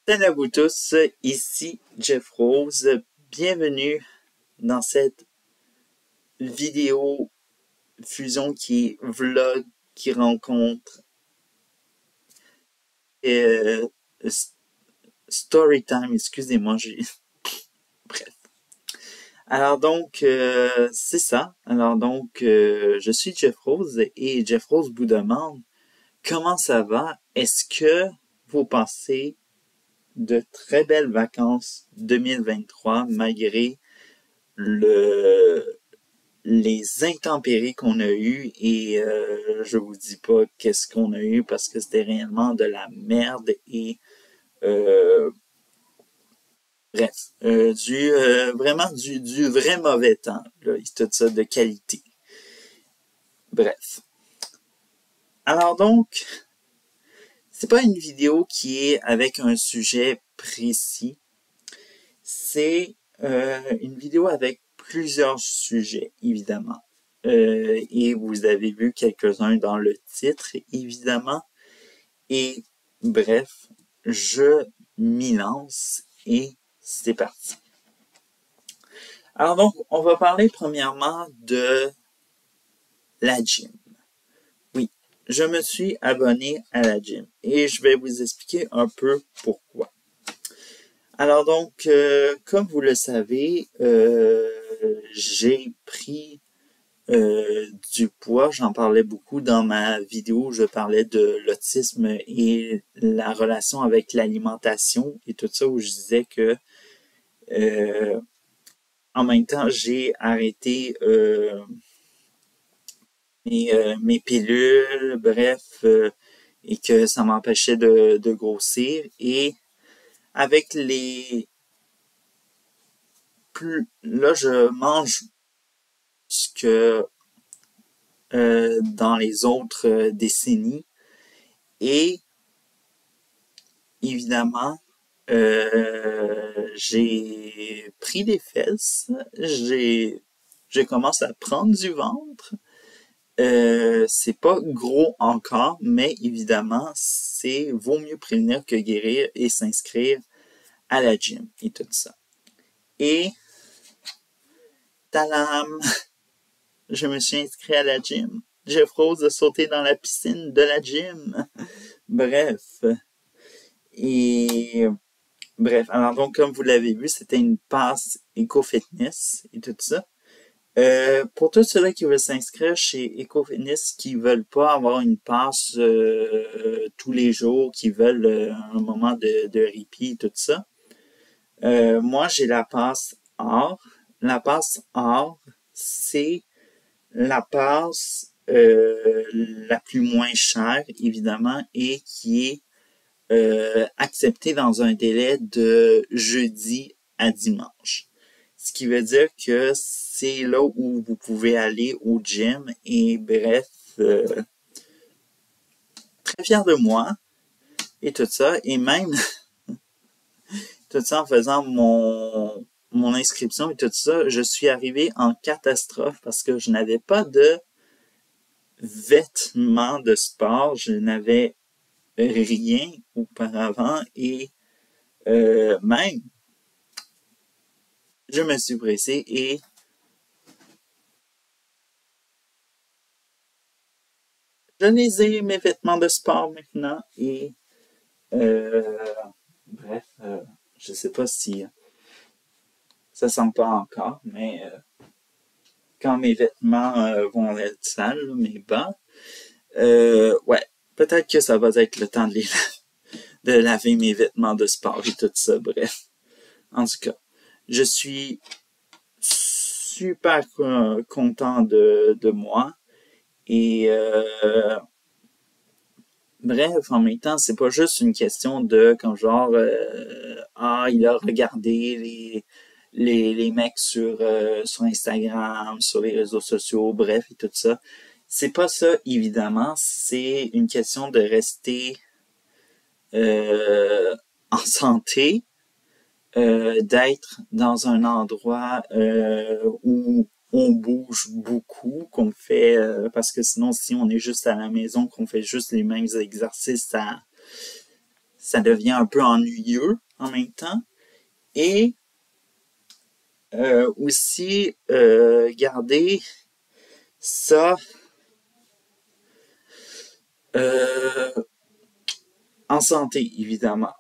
Salut à vous tous, ici Jeff Rose. Bienvenue dans cette vidéo fusion qui est vlog, qui rencontre euh, story time. Excusez-moi, bref. Alors donc, c'est ça. Alors donc, je suis Jeff Rose et Jeff Rose vous demande comment ça va? Est-ce que vous passez de très belles vacances 2023 malgré les intempéries qu'on a eues et je vous dis pas qu'est-ce qu'on a eu parce que c'était réellement de la merde et bref, vraiment du vrai mauvais temps, là, tout ça de qualité. Bref. Alors donc, c'est pas une vidéo qui est avec un sujet précis. C'est une vidéo avec plusieurs sujets, évidemment. Et vous avez vu quelques-uns dans le titre, évidemment. Et bref, je m'y lance et c'est parti. Alors donc, on va parler premièrement de la gym. Oui, je me suis abonné à la gym et je vais vous expliquer un peu pourquoi. Alors donc, comme vous le savez, j'ai pris du poids. J'en parlais beaucoup dans ma vidéo. Je parlais de l'autisme et la relation avec l'alimentation et tout ça, où je disais que en même temps, j'ai arrêté mes pilules, bref, et que ça m'empêchait de grossir. Et avec là, je mange ce que dans les autres décennies. Et évidemment, j'ai pris des fesses, j'ai commencé à prendre du ventre. C'est pas gros encore, mais évidemment, vaut mieux prévenir que guérir et s'inscrire à la gym et tout ça. Et talam, je me suis inscrit à la gym. Jeff Rose a sauté dans la piscine de la gym. Bref. Et bref, alors donc comme vous l'avez vu, c'était une passe Eco-Fitness et tout ça. Pour tous ceux-là qui veulent s'inscrire chez Eco-Fitness, qui veulent pas avoir une passe tous les jours, qui veulent un moment de répit et tout ça, moi j'ai la passe or. La passe or, c'est la passe la plus moins chère, évidemment, et qui est acceptée dans un délai de jeudi à dimanche. Ce qui veut dire que c'est là où vous pouvez aller au gym et bref, très fier de moi et tout ça. Et même tout ça en faisant mon inscription et tout ça, je suis arrivé en catastrophe parce que je n'avais pas de vêtements de sport. Je n'avais rien auparavant et même je me suis pressé et je les ai, mes vêtements de sport maintenant et bref, je sais pas si ça sent pas encore, mais quand mes vêtements vont être sales, mes bas, ouais, peut-être que ça va être le temps de laver mes vêtements de sport et tout ça, bref. En tout cas, je suis super content de moi et bref, en même temps, c'est pas juste une question de comme genre il a regardé les mecs sur Instagram, sur les réseaux sociaux, bref et tout ça. C'est pas ça, évidemment. C'est une question de rester en santé, d'être dans un endroit où on bouge beaucoup, qu'on fait parce que sinon si on est juste à la maison, qu'on fait juste les mêmes exercices, ça devient un peu ennuyeux en même temps. Et aussi garder ça en santé, évidemment.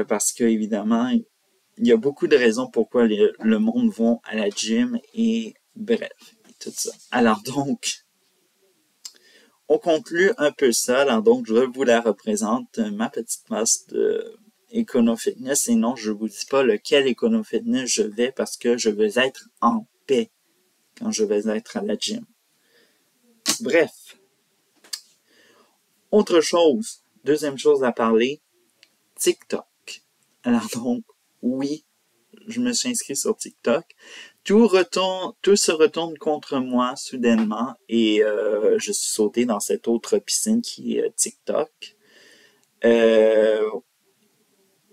Parce que, évidemment, il y a beaucoup de raisons pourquoi le monde va à la gym et bref, et tout ça. Alors donc, on conclut un peu ça. Alors donc, je vous la représente, ma petite masse de Econo-Fitness. Et non, je vous dis pas lequel Econo-Fitness je vais parce que je veux être en paix quand je vais être à la gym. Bref. Autre chose, deuxième chose à parler, TikTok. Alors donc, oui, je me suis inscrit sur TikTok. Tout se retourne contre moi soudainement et je suis sauté dans cette autre piscine qui est TikTok.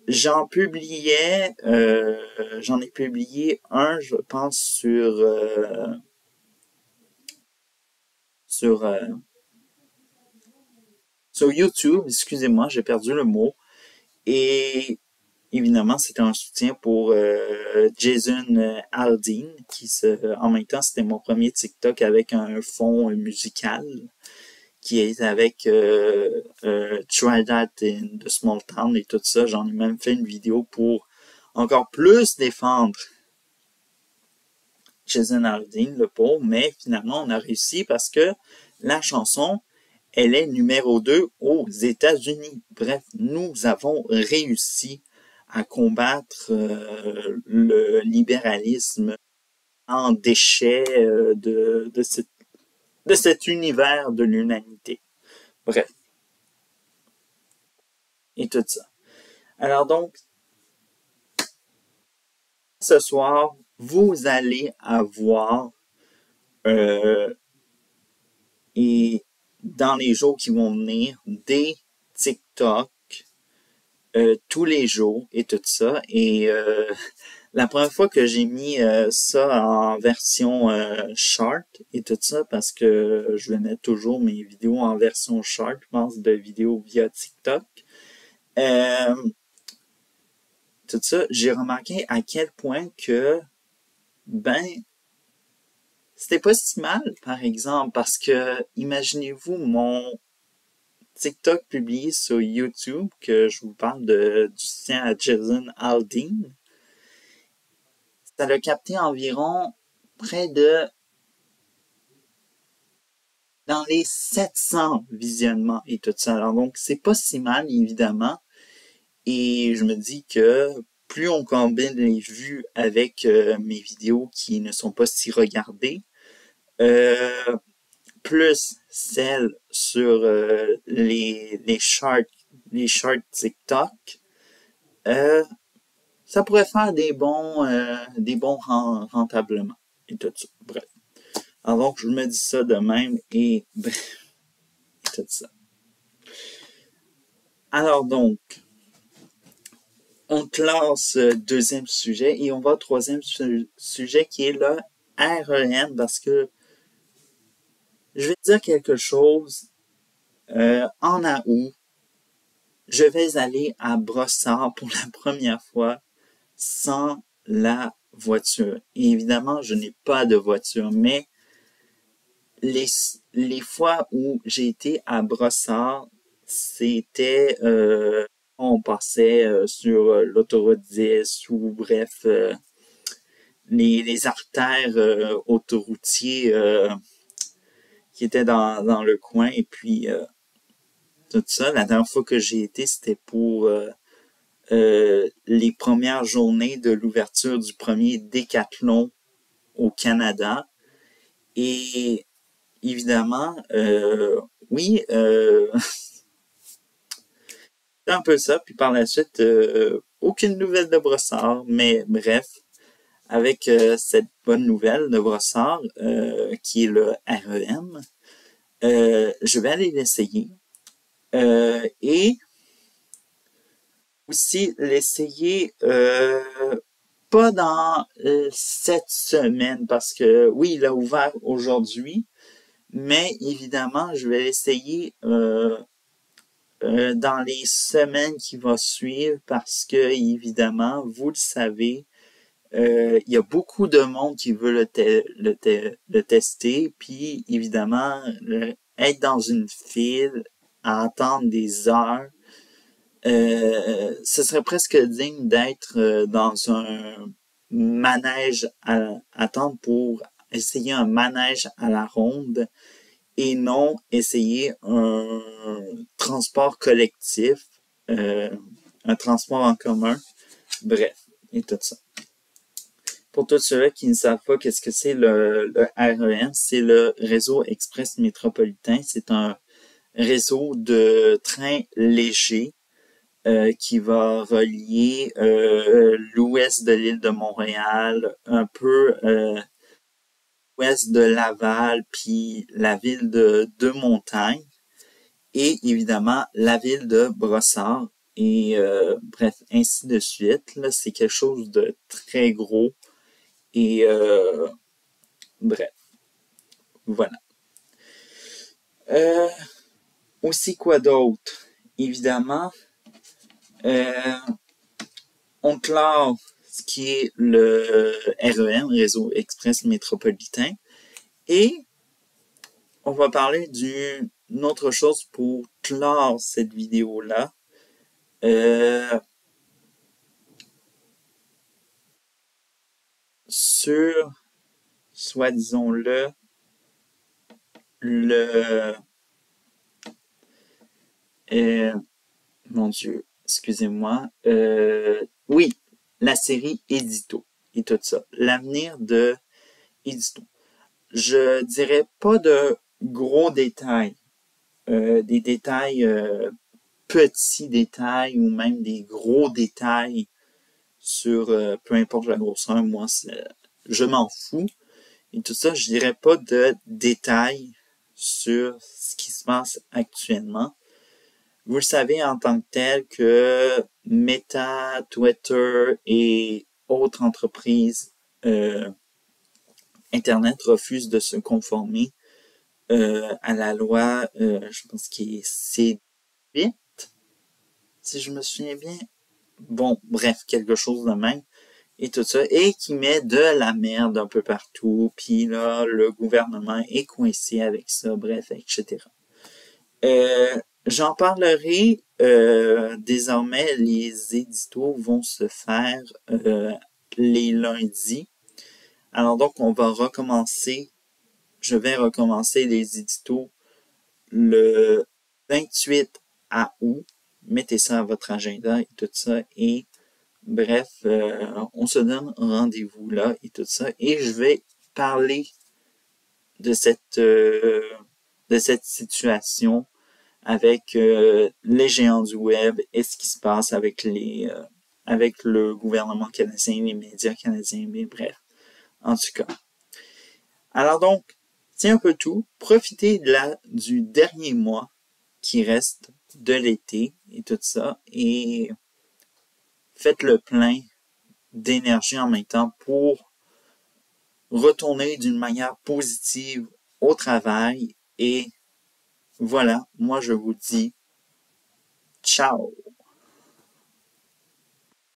J'en ai publié un, je pense, sur YouTube, excusez-moi, j'ai perdu le mot. Et évidemment, c'était un soutien pour Jason Aldean, en même temps, c'était mon premier TikTok avec un fond musical, qui est avec Try That in the Small Town et tout ça. J'en ai même fait une vidéo pour encore plus défendre Jason Aldean, le pauvre, mais finalement, on a réussi parce que la chanson, elle est numéro 2 aux États-Unis. Bref, nous avons réussi à combattre le libéralisme en déchet de cet univers de l'unanimité. Bref. Et tout ça. Alors donc, ce soir, vous allez avoir et dans les jours qui vont venir, des TikTok tous les jours et tout ça. Et la première fois que j'ai mis ça en version short et tout ça, parce que je vais mettre toujours mes vidéos en version short, je pense, de vidéos via TikTok. Tout ça, j'ai remarqué à quel point que, c'était pas si mal, par exemple, parce que, imaginez-vous mon TikTok publié sur YouTube, que je vous parle du soutien à Jason Aldean. Ça a capté environ près de dans les 700 visionnements et tout ça. Alors donc, c'est pas si mal, évidemment. Et je me dis que plus on combine les vues avec mes vidéos qui ne sont pas si regardées, plus celles sur les charts TikTok, ça pourrait faire des bons rentablements et tout ça. Bref. Alors donc, je me dis ça de même et bref, et tout ça. Alors donc, on classe deuxième sujet et on va au troisième sujet qui est le REM parce que je vais dire quelque chose. En août, je vais aller à Brossard pour la première fois sans la voiture. Et évidemment, je n'ai pas de voiture, mais les fois où j'ai été à Brossard, c'était on passait sur l'autoroute 10 ou bref les artères autoroutiers qui étaient dans le coin et puis tout ça. La dernière fois que j'ai été, c'était pour les premières journées de l'ouverture du premier Décathlon au Canada. Et évidemment, oui, c'est un peu ça. Puis par la suite, aucune nouvelle de Brossard, mais bref, avec cette bonne nouvelle de Brossard, qui est le REM, je vais aller l'essayer. Et aussi l'essayer pas dans cette semaine parce que oui, il a ouvert aujourd'hui, mais évidemment, je vais l'essayer dans les semaines qui vont suivre parce que, évidemment, vous le savez, il y a beaucoup de monde qui veut le tester, puis évidemment, être dans une file à attendre des heures, ce serait presque digne d'être dans un manège à attendre pour essayer un manège à la ronde et non essayer un transport collectif, un transport en commun, bref, et tout ça. Pour tous ceux qui ne savent pas qu'est-ce que c'est le REM, c'est le réseau express métropolitain. C'est un réseau de trains légers qui va relier l'ouest de l'île de Montréal, un peu ouest de Laval, puis la ville de Montagne, et évidemment la ville de Brossard, et bref, ainsi de suite. Là, c'est quelque chose de très gros, et bref, voilà. Aussi quoi d'autre? Évidemment, on clore ce qui est le REM, Réseau Express Métropolitain, et on va parler d'une autre chose pour clore cette vidéo-là. Sur, soit disons-le, mon Dieu, excusez-moi. Oui, la série Édito et tout ça. L'avenir de Édito. Je dirais pas de gros détails. Des détails, petits détails ou même des gros détails sur peu importe la grosseur. Moi, je m'en fous. Et tout ça, je dirais pas de détails sur ce qui se passe actuellement. Vous le savez en tant que tel que Meta, Twitter et autres entreprises Internet refusent de se conformer à la loi, je pense qu'il est C8, si je me souviens bien. Bon, bref, quelque chose de même. Et tout ça, et qui met de la merde un peu partout, puis là, le gouvernement est coincé avec ça, bref, etc. J'en parlerai, désormais, les éditos vont se faire les lundis. Alors donc, je vais recommencer les éditos le 28 août. Mettez ça à votre agenda et tout ça, et bref, on se donne rendez-vous là et tout ça. Et je vais parler de cette situation avec les géants du web et ce qui se passe avec le gouvernement canadien, les médias canadiens, mais bref, en tout cas. Alors donc, c'est un peu tout. Profitez du dernier mois qui reste de l'été et tout ça, et faites le plein d'énergie en même temps pour retourner d'une manière positive au travail. Et voilà, moi je vous dis ciao!